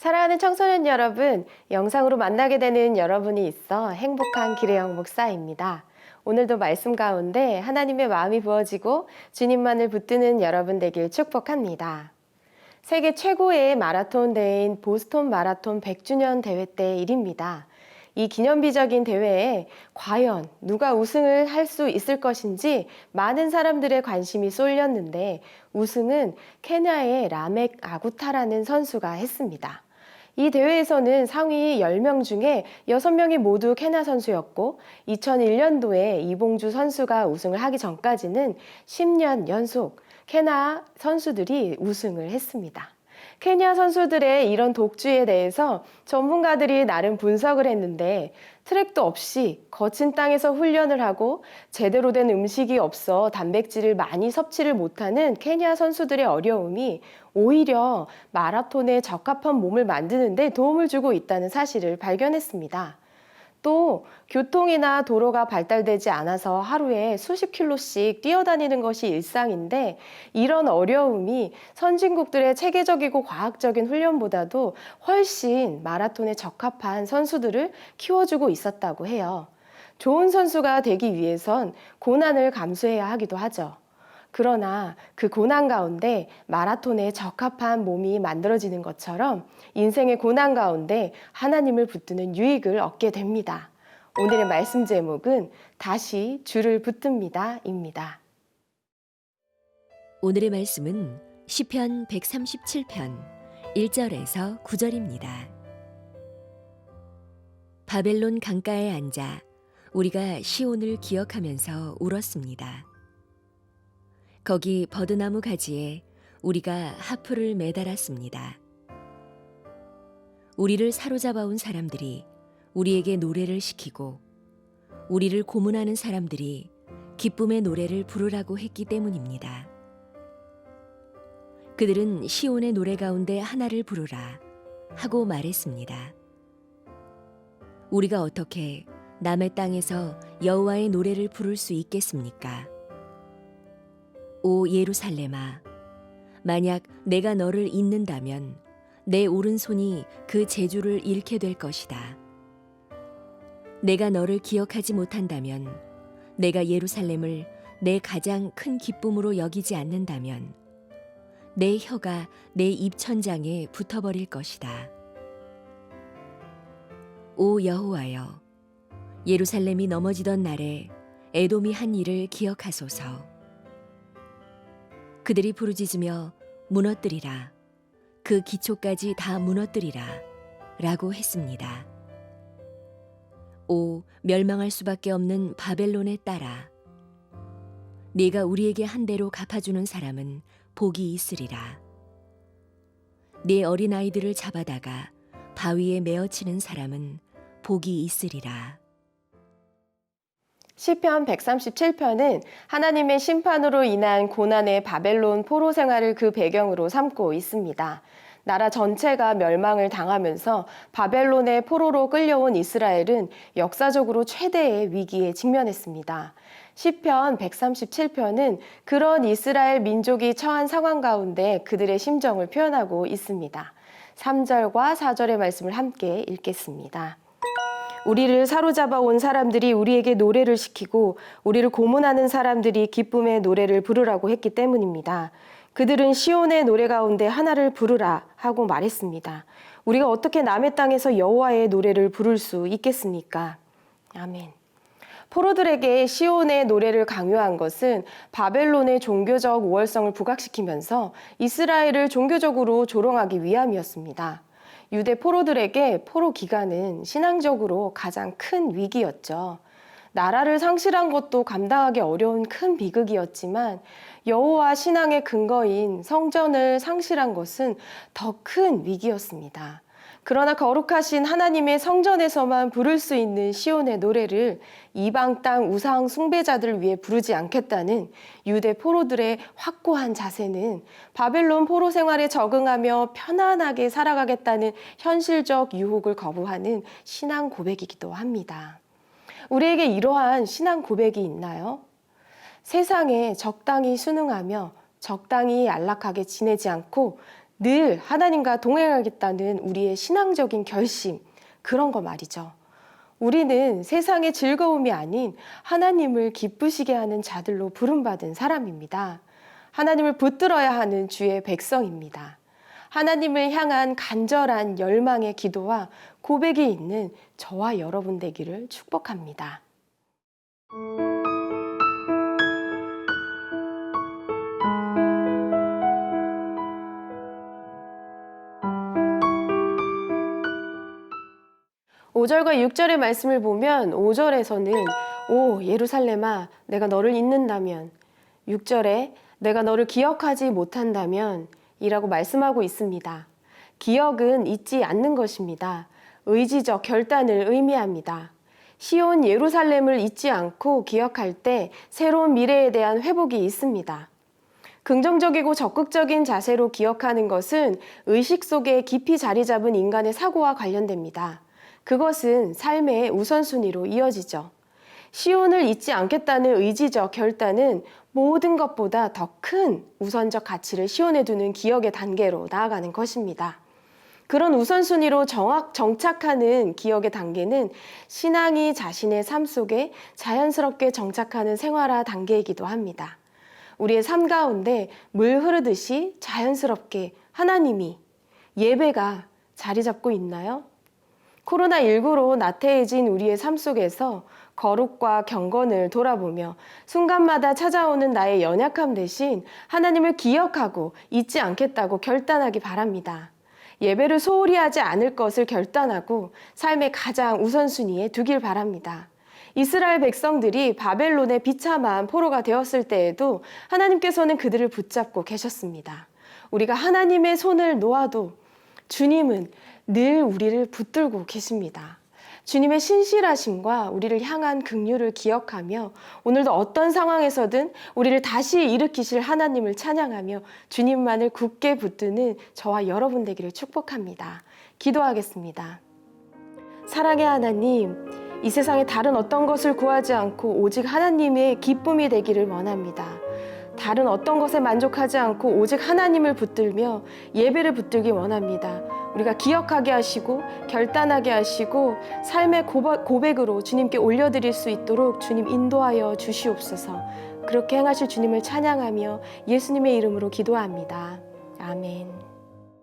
사랑하는 청소년 여러분, 영상으로 만나게 되는 여러분이 있어 행복한 기래영 목사입니다. 오늘도 말씀 가운데 하나님의 마음이 부어지고 주님만을 붙드는 여러분 되길 축복합니다. 세계 최고의 마라톤 대회인 보스턴 마라톤 100주년 대회 때 일입니다. 이 기념비적인 대회에 과연 누가 우승을 할 수 있을 것인지 많은 사람들의 관심이 쏠렸는데 우승은 케냐의 라멕 아구타라는 선수가 했습니다. 이 대회에서는 상위 10명 중에 6명이 모두 케냐 선수였고 2001년도에 이봉주 선수가 우승을 하기 전까지는 10년 연속 케냐 선수들이 우승을 했습니다. 케냐 선수들의 이런 독주에 대해서 전문가들이 나름 분석을 했는데 트랙도 없이 거친 땅에서 훈련을 하고 제대로 된 음식이 없어 단백질을 많이 섭취를 못하는 케냐 선수들의 어려움이 오히려 마라톤에 적합한 몸을 만드는 데 도움을 주고 있다는 사실을 발견했습니다. 또 교통이나 도로가 발달되지 않아서 하루에 수십 킬로씩 뛰어다니는 것이 일상인데 이런 어려움이 선진국들의 체계적이고 과학적인 훈련보다도 훨씬 마라톤에 적합한 선수들을 키워주고 있었다고 해요. 좋은 선수가 되기 위해선 고난을 감수해야 하기도 하죠. 그러나 그 고난 가운데 마라톤에 적합한 몸이 만들어지는 것처럼 인생의 고난 가운데 하나님을 붙드는 유익을 얻게 됩니다. 오늘의 말씀 제목은 다시 주를 붙듭니다 입니다. 오늘의 말씀은 시편 137편 1절에서 9절입니다. 바벨론 강가에 앉아 우리가 시온을 기억하면서 울었습니다. 거기 버드나무 가지에 우리가 하프를 매달았습니다. 우리를 사로잡아온 사람들이 우리에게 노래를 시키고 우리를 고문하는 사람들이 기쁨의 노래를 부르라고 했기 때문입니다. 그들은 시온의 노래 가운데 하나를 부르라 하고 말했습니다. 우리가 어떻게 남의 땅에서 여호와의 노래를 부를 수 있겠습니까? 오 예루살렘아, 만약 내가 너를 잊는다면 내 오른손이 그 재주를 잃게 될 것이다. 내가 너를 기억하지 못한다면, 내가 예루살렘을 내 가장 큰 기쁨으로 여기지 않는다면 내 혀가 내 입천장에 붙어버릴 것이다. 오 여호와여, 예루살렘이 넘어지던 날에 에돔이 한 일을 기억하소서. 그들이 부르짖으며 무너뜨리라, 그 기초까지 다 무너뜨리라 라고 했습니다. 오 멸망할 수밖에 없는 바벨론의 딸아, 네가 우리에게 한 대로 갚아주는 사람은 복이 있으리라. 네 어린아이들을 잡아다가 바위에 메어치는 사람은 복이 있으리라. 시편 137편은 하나님의 심판으로 인한 고난의 바벨론 포로 생활을 그 배경으로 삼고 있습니다. 나라 전체가 멸망을 당하면서 바벨론의 포로로 끌려온 이스라엘은 역사적으로 최대의 위기에 직면했습니다. 시편 137편은 그런 이스라엘 민족이 처한 상황 가운데 그들의 심정을 표현하고 있습니다. 3절과 4절의 말씀을 함께 읽겠습니다. 우리를 사로잡아 온 사람들이 우리에게 노래를 시키고 우리를 고문하는 사람들이 기쁨의 노래를 부르라고 했기 때문입니다. 그들은 시온의 노래 가운데 하나를 부르라 하고 말했습니다. 우리가 어떻게 남의 땅에서 여호와의 노래를 부를 수 있겠습니까? 아멘. 포로들에게 시온의 노래를 강요한 것은 바벨론의 종교적 우월성을 부각시키면서 이스라엘을 종교적으로 조롱하기 위함이었습니다. 유대 포로들에게 포로 기간은 신앙적으로 가장 큰 위기였죠. 나라를 상실한 것도 감당하기 어려운 큰 비극이었지만 여호와 신앙의 근거인 성전을 상실한 것은 더 큰 위기였습니다. 그러나 거룩하신 하나님의 성전에서만 부를 수 있는 시온의 노래를 이방 땅 우상 숭배자들을 위해 부르지 않겠다는 유대 포로들의 확고한 자세는 바벨론 포로 생활에 적응하며 편안하게 살아가겠다는 현실적 유혹을 거부하는 신앙 고백이기도 합니다. 우리에게 이러한 신앙 고백이 있나요? 세상에 적당히 순응하며 적당히 안락하게 지내지 않고 늘 하나님과 동행하겠다는 우리의 신앙적인 결심, 그런 거 말이죠. 우리는 세상의 즐거움이 아닌 하나님을 기쁘시게 하는 자들로 부름받은 사람입니다. 하나님을 붙들어야 하는 주의 백성입니다. 하나님을 향한 간절한 열망의 기도와 고백이 있는 저와 여러분 되기를 축복합니다. 오절과 6절의 말씀을 보면 5절에서는 오 예루살렘아 내가 너를 잊는다면, 6절에 내가 너를 기억하지 못한다면 이라고 말씀하고 있습니다. 기억은 잊지 않는 것입니다. 의지적 결단을 의미합니다. 시온 예루살렘을 잊지 않고 기억할 때 새로운 미래에 대한 회복이 있습니다. 긍정적이고 적극적인 자세로 기억하는 것은 의식 속에 깊이 자리 잡은 인간의 사고와 관련됩니다. 그것은 삶의 우선순위로 이어지죠. 시온을 잊지 않겠다는 의지적 결단은 모든 것보다 더 큰 우선적 가치를 시온에 두는 기억의 단계로 나아가는 것입니다. 그런 우선순위로 정착하는 기억의 단계는 신앙이 자신의 삶 속에 자연스럽게 정착하는 생활화 단계이기도 합니다. 우리의 삶 가운데 물 흐르듯이 자연스럽게 하나님이, 예배가 자리 잡고 있나요? 코로나19로 나태해진 우리의 삶 속에서 거룩과 경건을 돌아보며 순간마다 찾아오는 나의 연약함 대신 하나님을 기억하고 잊지 않겠다고 결단하기 바랍니다. 예배를 소홀히 하지 않을 것을 결단하고 삶의 가장 우선순위에 두길 바랍니다. 이스라엘 백성들이 바벨론의 비참한 포로가 되었을 때에도 하나님께서는 그들을 붙잡고 계셨습니다. 우리가 하나님의 손을 놓아도 주님은 늘 우리를 붙들고 계십니다. 주님의 신실하심과 우리를 향한 긍휼을 기억하며 오늘도 어떤 상황에서든 우리를 다시 일으키실 하나님을 찬양하며 주님만을 굳게 붙드는 저와 여러분 되기를 축복합니다. 기도하겠습니다. 사랑의 하나님, 이 세상에 다른 어떤 것을 구하지 않고 오직 하나님의 기쁨이 되기를 원합니다. 다른 어떤 것에 만족하지 않고 오직 하나님을 붙들며 예배를 붙들기 원합니다. 우리가 기억하게 하시고 결단하게 하시고 삶의 고백으로 주님께 올려드릴 수 있도록 주님 인도하여 주시옵소서. 그렇게 행하실 주님을 찬양하며 예수님의 이름으로 기도합니다. 아멘.